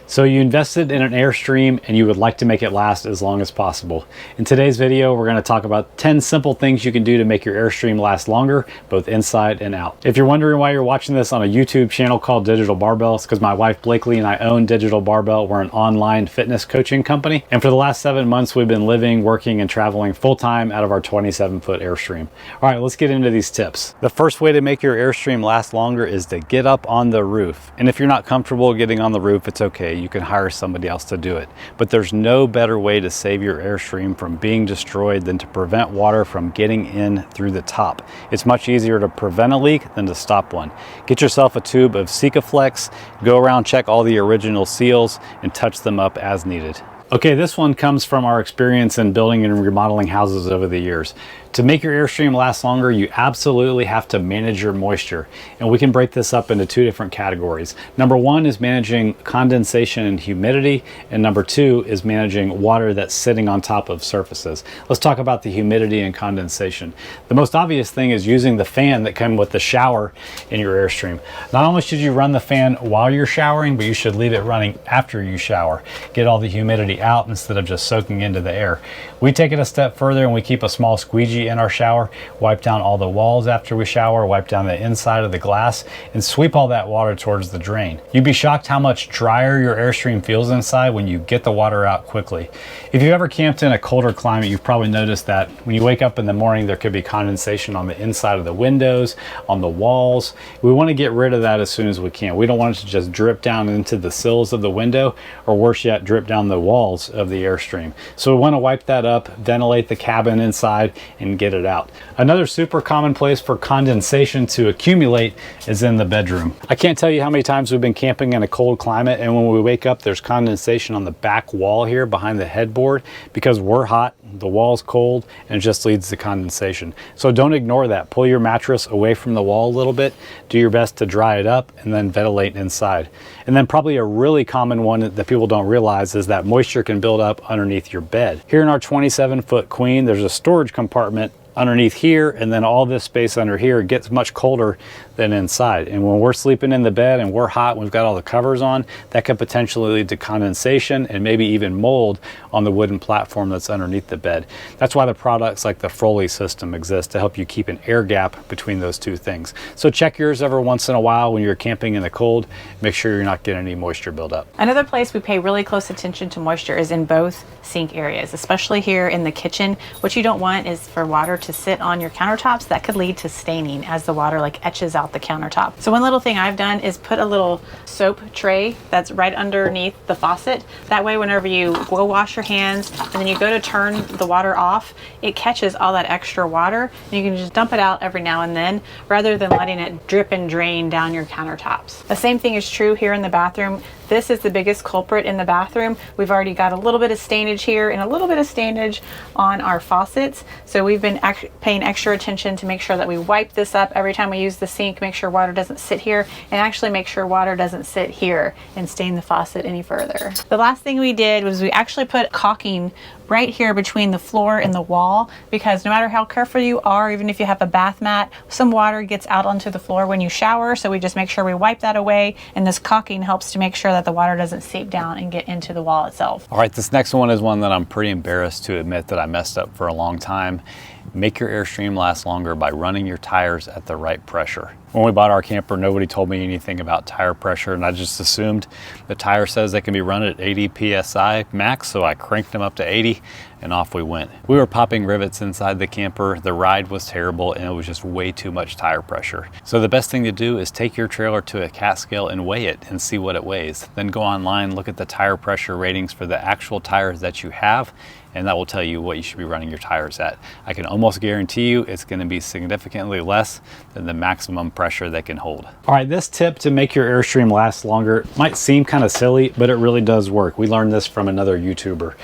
So you invested in an Airstream and you would like to make it last as long as possible. In today's video, we're going to talk about 10 simple things you can do to make your Airstream last longer, both inside and out. If you're wondering why you're watching this on a YouTube channel called Digital Barbell, it's because my wife Blakely and I own Digital Barbell. We're an online fitness coaching company. And for the last 7 months, we've been living, working, and traveling full-time out of our 27-foot Airstream. All right, let's get into these tips. The first way to make your Airstream last longer is to get up on the roof. And if you're not comfortable getting on the roof, it's okay. You can hire somebody else to do it. But there's no better way to save your Airstream from being destroyed than to prevent water from getting in through the top. It's much easier to prevent a leak than to stop one. Get yourself a tube of Sikaflex, go around, check all the original seals, and touch them up as needed. Okay, this one comes from our experience in building and remodeling houses over the years. To make your Airstream last longer, you absolutely have to manage your moisture. And we can break this up into two different categories. Number one is managing condensation and humidity, and number two is managing water that's sitting on top of surfaces. Let's talk about the humidity and condensation. The most obvious thing is using the fan that comes with the shower in your Airstream. Not only should you run the fan while you're showering, but you should leave it running after you shower. Get all the humidity out instead of just soaking into the air. We take it a step further and we keep a small squeegee in our shower, wipe down all the walls after we shower, wipe down the inside of the glass, and sweep all that water towards the drain. You'd be shocked how much drier your Airstream feels inside when you get the water out quickly. If you've ever camped in a colder climate, you've probably noticed that when you wake up in the morning, there could be condensation on the inside of the windows, on the walls. We want to get rid of that as soon as we can. We don't want it to just drip down into the sills of the window, or worse yet, drip down the walls of the Airstream. So we want to wipe that up, ventilate the cabin inside, and get it out. Another super common place for condensation to accumulate is in the bedroom. I can't tell you how many times we've been camping in a cold climate, and when we wake up, there's condensation on the back wall here behind the headboard because we're hot, the wall's cold, and it just leads to condensation. So don't ignore that. Pull your mattress away from the wall a little bit, do your best to dry it up, and then ventilate inside. And then probably a really common one that people don't realize is that moisture can build up underneath your bed. Here in our 27-foot queen, there's a storage compartment underneath here, and then all this space under here gets much colder than inside. And when we're sleeping in the bed and we're hot, we've got all the covers on, that could potentially lead to condensation and maybe even mold on the wooden platform that's underneath the bed. That's why the products like the Froley system exist, to help you keep an air gap between those two things. So check yours every once in a while when you're camping in the cold. Make sure you're not getting any moisture buildup. Another place we pay really close attention to moisture is in both sink areas, especially here in the kitchen. What you don't want is for water to sit on your countertops. That could lead to staining as the water etches out the countertop. So one little thing I've done is put a little soap tray that's right underneath the faucet. That way whenever you go wash your hands and then you go to turn the water off, it catches all that extra water and you can just dump it out every now and then rather than letting it drip and drain down your countertops. The same thing is true here in the bathroom. This is the biggest culprit in the bathroom. We've already got a little bit of stainage here and a little bit of stainage on our faucets. So we've been paying extra attention to make sure that we wipe this up every time we use the sink, make sure water doesn't sit here, and actually make sure water doesn't sit here and stain the faucet any further. The last thing we did was we actually put caulking right here between the floor and the wall, because no matter how careful you are, even if you have a bath mat, some water gets out onto the floor when you shower. So we just make sure we wipe that away, and this caulking helps to make sure that the water doesn't seep down and get into the wall itself. All right, this next one is one that I'm pretty embarrassed to admit that I messed up for a long time. Make your Airstream last longer by running your tires at the right pressure. When we bought our camper, nobody told me anything about tire pressure, and I just assumed the tire says they can be run at 80 PSI max, so I cranked them up to 80 and off we went. We were popping rivets inside the camper, the ride was terrible, and it was just way too much tire pressure. So the best thing to do is take your trailer to a cat scale and weigh it and see what it weighs. Then go online, look at the tire pressure ratings for the actual tires that you have, and that will tell you what you should be running your tires at. I can almost guarantee you it's going to be significantly less than the maximum pressure they can hold. All right, this tip to make your Airstream last longer might seem kind of silly, but it really does work. We learned this from another YouTuber.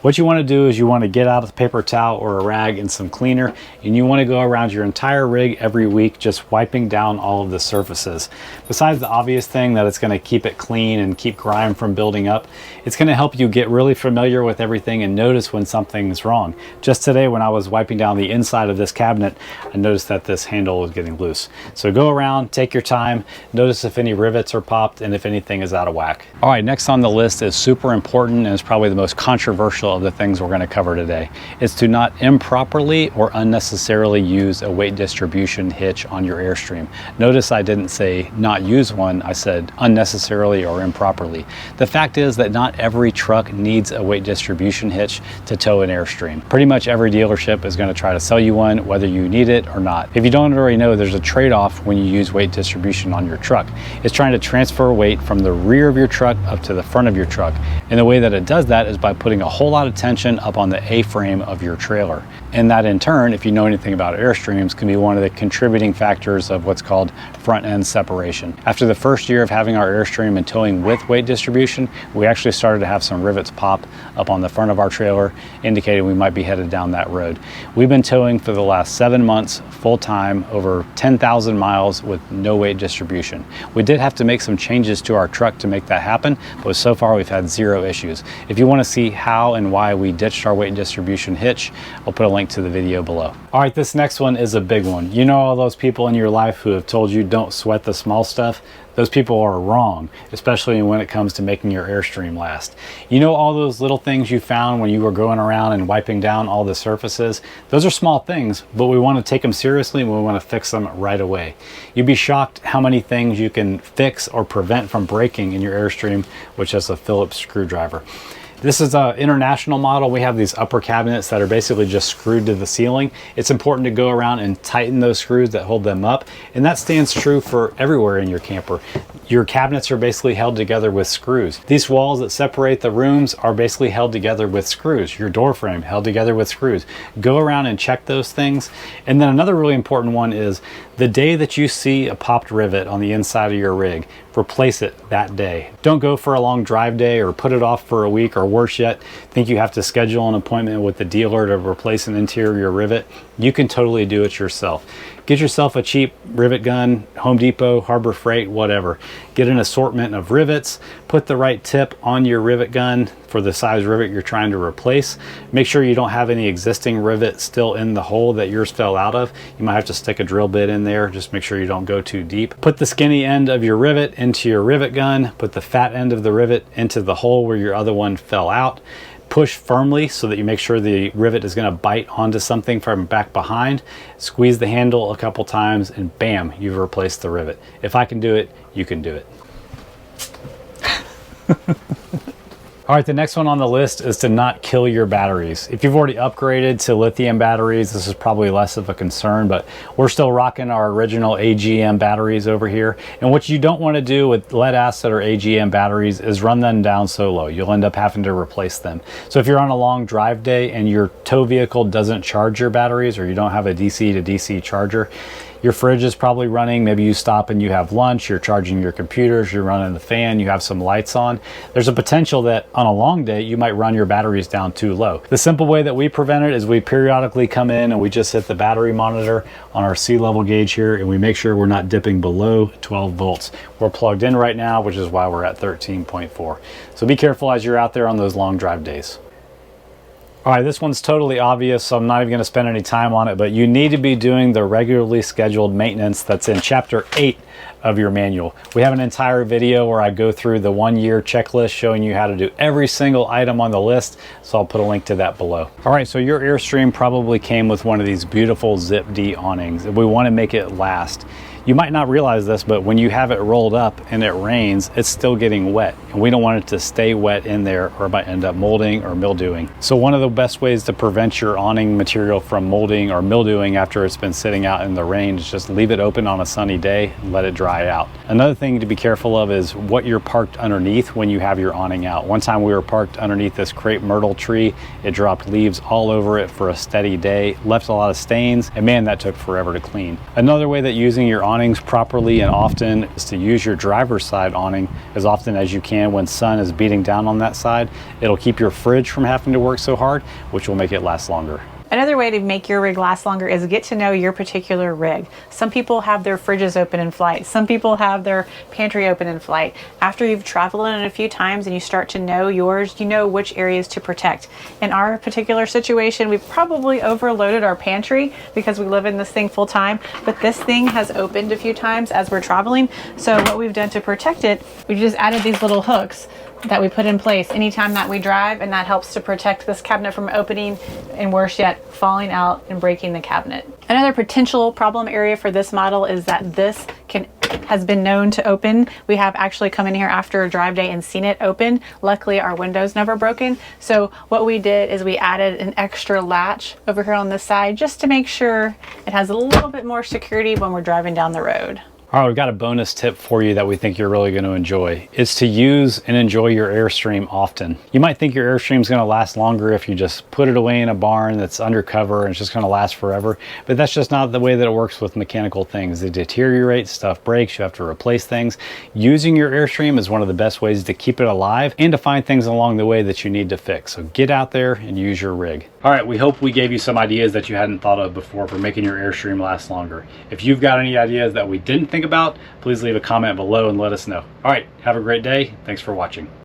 What you want to do is you want to get out a paper towel or a rag and some cleaner, and you want to go around your entire rig every week just wiping down all of the surfaces. Besides the obvious thing that it's going to keep it clean and keep grime from building up, it's going to help you get really familiar with everything and notice when something's wrong. Just today when I was wiping down the inside of this cabinet, I noticed that this handle was getting loose. So go around, take your time, notice if any rivets are popped and if anything is out of whack. All right, next on the list is super important and is probably the most controversial of the things we're going to cover today. It's to not improperly or unnecessarily use a weight distribution hitch on your Airstream. Notice I didn't say not use one, I said unnecessarily or improperly. The fact is that not every truck needs a weight distribution hitch to tow an Airstream. Pretty much every dealership is going to try to sell you one whether you need it or not. If you don't already know, there's a trade-off when you use weight distribution on your truck. It's trying to transfer weight from the rear of your truck up to the front of your truck. And the way that it does that is by putting a whole lot of tension up on the A-frame of your trailer. And that in turn, if you know anything about Airstreams, can be one of the contributing factors of what's called front end separation. After the first year of having our Airstream and towing with weight distribution, we actually started to have some rivets pop up on the front of our trailer, indicating we might be headed down that road. We've been towing for the last 7 months full time, over 10,000 miles with no weight distribution. We did have to make some changes to our truck to make that happen, but so far we've had zero issues. If you want to see how and why we ditched our weight distribution hitch, I'll put a link to the video below. All right, this next one is a big one. You know all those people in your life who have told you don't sweat the small stuff? Those people are wrong, especially when it comes to making your Airstream last. You know all those little things you found when you were going around and wiping down all the surfaces? Those are small things, but we want to take them seriously and we want to fix them right away. You'd be shocked how many things you can fix or prevent from breaking in your Airstream with just a Phillips screwdriver. This is an international model. We have these upper cabinets that are basically just screwed to the ceiling. It's important to go around and tighten those screws that hold them up. And that stands true for everywhere in your camper. Your cabinets are basically held together with screws. These walls that separate the rooms are basically held together with screws. Your door frame held together with screws. Go around and check those things. And then another really important one is the day that you see a popped rivet on the inside of your rig, replace it that day. Don't go for a long drive day or put it off for a week, or worse yet, think you have to schedule an appointment with the dealer to replace an interior rivet. You can totally do it yourself. Get yourself a cheap rivet gun, Home Depot, Harbor Freight, whatever. Get an assortment of rivets, put the right tip on your rivet gun for the size rivet you're trying to replace. Make sure you don't have any existing rivet still in the hole that yours fell out of. You might have to stick a drill bit in there. Just make sure you don't go too deep. Put the skinny end of your rivet into your rivet gun. Put the fat end of the rivet into the hole where your other one fell out. Push firmly so that you make sure the rivet is going to bite onto something from back behind. Squeeze the handle a couple times and bam, you've replaced the rivet. If I can do it, you can do it. All right, the next one on the list is to not kill your batteries. If you've already upgraded to lithium batteries, this is probably less of a concern, but we're still rocking our original AGM batteries over here. And what you don't want to do with lead acid or AGM batteries is run them down so low. You'll end up having to replace them. So if you're on a long drive day and your tow vehicle doesn't charge your batteries, or you don't have a DC to DC charger, your fridge is probably running. Maybe you stop and you have lunch, you're charging your computers, you're running the fan, you have some lights on. There's a potential that on a long day, you might run your batteries down too low. The simple way that we prevent it is we periodically come in and we just hit the battery monitor on our sea level gauge here, and we make sure we're not dipping below 12 volts. We're plugged in right now, which is why we're at 13.4. So be careful as you're out there on those long drive days. All right, this one's totally obvious, so I'm not even going to spend any time on it, but you need to be doing the regularly scheduled maintenance that's in chapter 8 of your manual. We have an entire video where I go through the 1-year checklist showing you how to do every single item on the list, so I'll put a link to that below. All right, so your Airstream probably came with one of these beautiful Zip D awnings, and we want to make it last. You might not realize this, but when you have it rolled up and it rains, it's still getting wet. And we don't want it to stay wet in there, or it might end up molding or mildewing. So one of the best ways to prevent your awning material from molding or mildewing after it's been sitting out in the rain is just leave it open on a sunny day and let it dry out. Another thing to be careful of is what you're parked underneath when you have your awning out. One time we were parked underneath this crepe myrtle tree. It dropped leaves all over it for a steady day, left a lot of stains, and man, that took forever to clean. Another way that using your awning awnings properly and often is to use your driver's side awning as often as you can when sun is beating down on that side. It'll keep your fridge from having to work so hard, which will make it last longer. Another way to make your rig last longer is get to know your particular rig. Some people have their fridges open in flight. Some people have their pantry open in flight. After you've traveled in it a few times and you start to know yours, you know which areas to protect. In our particular situation, we've probably overloaded our pantry because we live in this thing full time, but this thing has opened a few times as we're traveling. So what we've done to protect it, we've just added these little hooks that we put in place anytime that we drive, and that helps to protect this cabinet from opening and, worse yet, falling out and breaking the cabinet. Another potential problem area for this model is that this has been known to open. We have actually come in here after a drive day and seen it open. Luckily our window's never broken, so what we did is we added an extra latch over here on this side just to make sure it has a little bit more security when we're driving down the road. All right, we've got a bonus tip for you that we think you're really going to enjoy. It's to use and enjoy your Airstream often. You might think your Airstream is going to last longer if you just put it away in a barn that's undercover and it's just going to last forever, but that's just not the way that it works with mechanical things. They deteriorate, stuff breaks, you have to replace things. Using your Airstream is one of the best ways to keep it alive and to find things along the way that you need to fix. So get out there and use your rig. All right, we hope we gave you some ideas that you hadn't thought of before for making your Airstream last longer. If you've got any ideas that we didn't think about, please leave a comment below and let us know. All right, have a great day. Thanks for watching.